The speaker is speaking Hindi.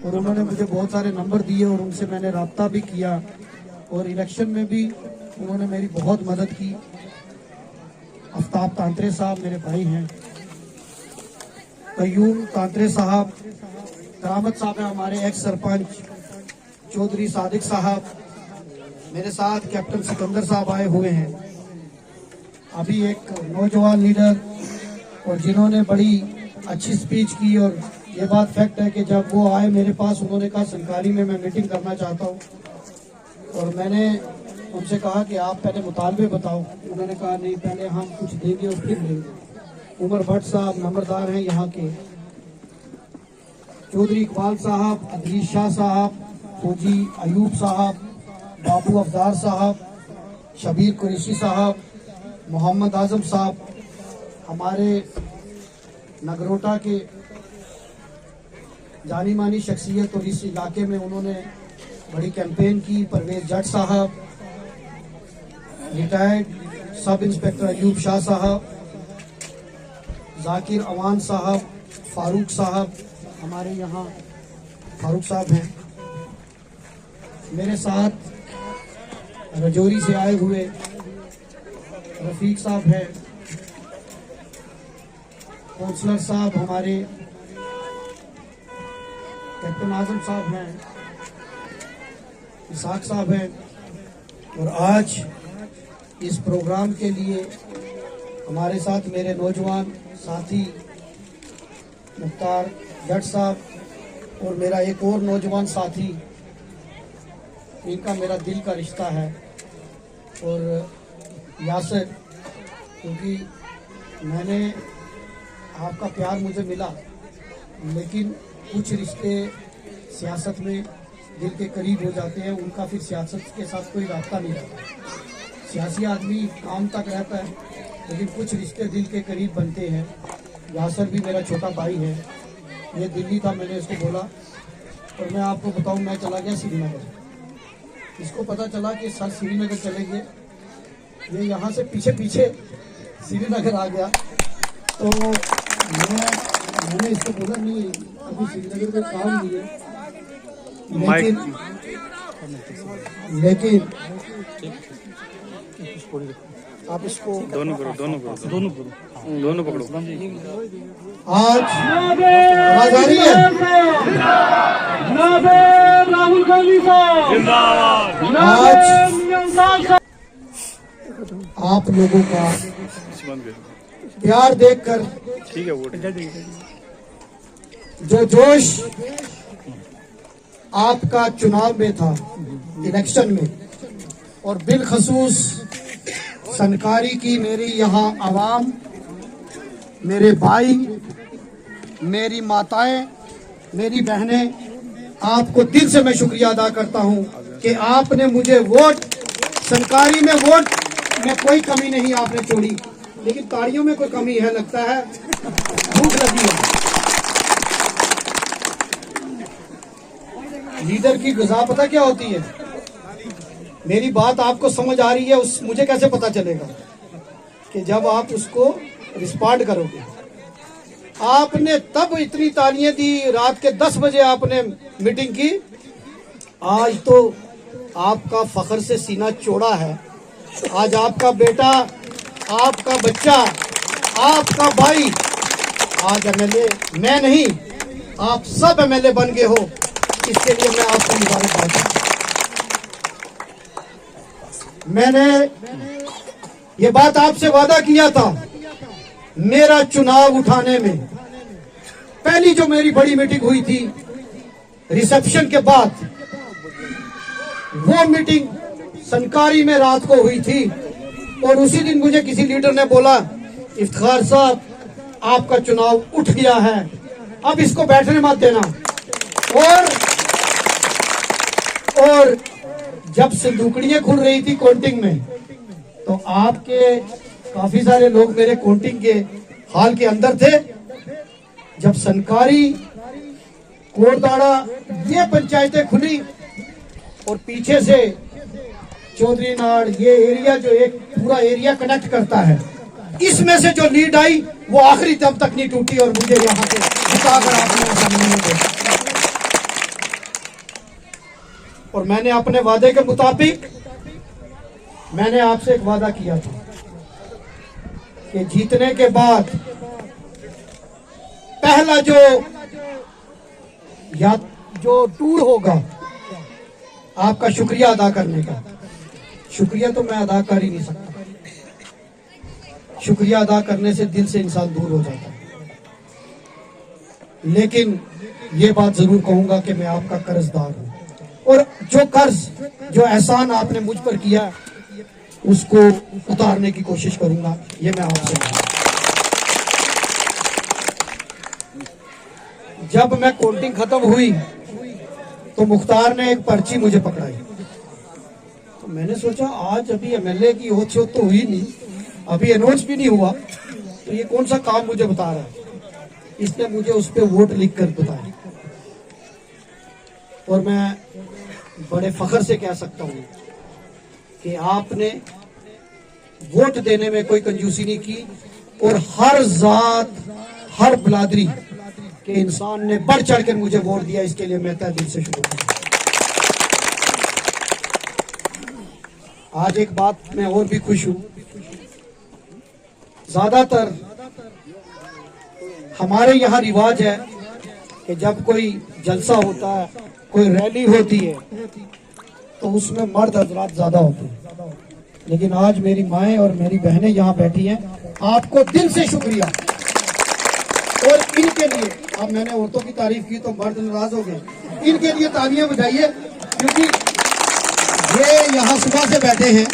और उन्होंने मुझे बहुत सारे नंबर दिए और उनसे मैंने रब्ता भी किया और इलेक्शन में भी उन्होंने मेरी बहुत मदद की। आफ्ताब तांत्रे साहब मेरे भाई हैं, कयूम तांत्रे साहब, करामत साहब है हमारे एक्स सरपंच, चौधरी सादिक साहब, मेरे साथ कैप्टन सिकंदर साहब आए हुए हैं। अभी एक नौजवान लीडर और जिन्होंने बड़ी अच्छी स्पीच की, और ये बात फैक्ट है कि जब वो आए मेरे पास उन्होंने कहा संकारी में मैं मीटिंग करना चाहता हूँ, और मैंने उनसे कहा कि आप पहले मुतालबे बताओ। उन्होंने कहा नहीं, पहले हम कुछ देंगे और फिर लेंगे। उमर भट्ट साहब नंबरदार हैं यहाँ के, चौधरी इकबाल साहब, अदरीस शाह साहब, फौजी अयूब साहब, बाबू अफदार साहब, शबीर कुरैशी साहब, मोहम्मद आजम साहब, हमारे नगरोटा के जानी मानी शख्सियत और इस इलाके में उन्होंने बड़ी कैंपेन की। परवेज जट साहब, retired sub inspector Ayub Shah साहब, जाकिर अवान साहब, फारूक साहब, हमारे यहाँ फारूक साहब हैं। मेरे साथ रजौरी से आए हुए रफीक साहब हैं, काउंसलर साहब हमारे कैप्टन आजम साहब हैं, इसाक साहब हैं। और आज इस प्रोग्राम के लिए हमारे साथ मेरे नौजवान साथी मुख्तार जट साहब और मेरा एक और नौजवान साथी, इनका मेरा दिल का रिश्ता है, और यासर, क्योंकि मैंने आपका प्यार मुझे मिला, लेकिन कुछ रिश्ते सियासत में दिल के करीब हो जाते हैं, उनका फिर सियासत के साथ कोई रास्ता नहीं रहता। सियासी आदमी काम तक रहता है, लेकिन कुछ रिश्ते दिल के करीब बनते हैं। यासर भी मेरा छोटा भाई है, ये दिल्ली था, मैंने इसको बोला, और मैं आपको बताऊं, मैं चला गया श्रीनगर। इसको पता चला कि सर श्रीनगर चले गए, ये यहाँ से पीछे पीछे श्रीनगर आ गया। तो मैंने इसको बोला नहीं, अभी श्रीनगर में काम नहीं है, लेकिन आप इसको दोनों पकड़ो। आज आवाज आ रही है? राहुल गांधी साहब, आज आप लोगों का प्यार देखकर, ठीक है, वोट जो जोश आपका चुनाव में था, इलेक्शन में, और बिलखसूस सनकारी की मेरी यहाँ आवाम, मेरे भाई, मेरी माताएं, मेरी बहनें, आपको दिल से मैं शुक्रिया अदा करता हूँ कि आपने मुझे वोट, सनकारी में वोट में कोई कमी नहीं आपने छोड़ी, लेकिन ताड़ियों में कोई कमी है, लगता है भूख लगी है। लीडर की गुज़ा पता क्या होती है? मेरी बात आपको समझ आ रही है, उस मुझे कैसे पता चलेगा कि जब आप उसको रिस्पॉन्ड करोगे। आपने तब इतनी तालियां दी, रात के 10 बजे आपने मीटिंग की। आज तो आपका फख्र से सीना चौड़ा है। आज आपका बेटा, आपका बच्चा, आपका भाई आज एमएलए, मैं नहीं, आप सब एमएलए बन गए हो। इसके लिए मैं आपको मुबारकबाद दूं। मैंने ये बात आपसे वादा किया था, मेरा चुनाव उठाने में। पहली जो मेरी बड़ी मीटिंग हुई थी रिसेप्शन के बाद, वो मीटिंग सनकारी में रात को हुई थी, और उसी दिन मुझे किसी लीडर ने बोला, इफ्तिखार साहब आपका चुनाव उठ गया है, अब इसको बैठने मत देना। और जब संदूकड़ियां खुल रही थी काउंटिंग में, तो आपके काफी सारे लोग मेरे काउंटिंग के हाल के अंदर थे। जब सनकारी, कोटदाड़ा, ये पंचायतें खुली और पीछे से चौधरी नाड़, ये एरिया जो एक पूरा एरिया कनेक्ट करता है, इसमें से जो लीड आई वो आखिरी दम तक नहीं टूटी, और मुझे यहाँ से जिताकर आपने सामने देखा। और मैंने अपने वादे के मुताबिक मैंने आपसे एक वादा किया था कि जीतने के बाद पहला जो टूर होगा आपका शुक्रिया अदा करने का। शुक्रिया तो मैं अदा कर ही नहीं सकता, शुक्रिया अदा करने से दिल से इंसान दूर हो जाता है, लेकिन ये बात जरूर कहूंगा कि मैं आपका कर्जदार हूं और जो कर्ज जो एहसान आपने मुझ पर किया उसको उतारने की कोशिश करूंगा। ये मैं आपसे जब मैं काउंटिंग खत्म हुई तो मुख्तार ने एक पर्ची मुझे पकड़ाई, तो मैंने सोचा आज अभी एमएलए की ओथ शोथ तो हुई नहीं, अभी अनाउंस भी नहीं हुआ, तो ये कौन सा काम मुझे बता रहा है। इसने मुझे उस पर वोट लिख कर बताया और मैं बड़े फख्र से कह सकता हूँ कि आपने वोट देने में कोई कंजूसी नहीं की और हर जात हर बिरादरी के इंसान ने बढ़ चढ़ कर मुझे वोट दिया, इसके लिए मैं तहे दिल से शुक्र। आज एक बात मैं और भी खुश हूं, ज्यादातर हमारे यहाँ रिवाज है कि जब कोई जलसा होता है, कोई रैली होती है तो उसमें मर्द हजरात ज्यादा होते हैं, लेकिन आज मेरी माएँ और मेरी बहनें यहाँ बैठी हैं, आपको दिल से शुक्रिया। और इनके लिए, अब मैंने औरतों की तारीफ की तो मर्द नाराज हो गए, इनके लिए तालियां बजाइए क्योंकि ये यहाँ सुबह से बैठे हैं।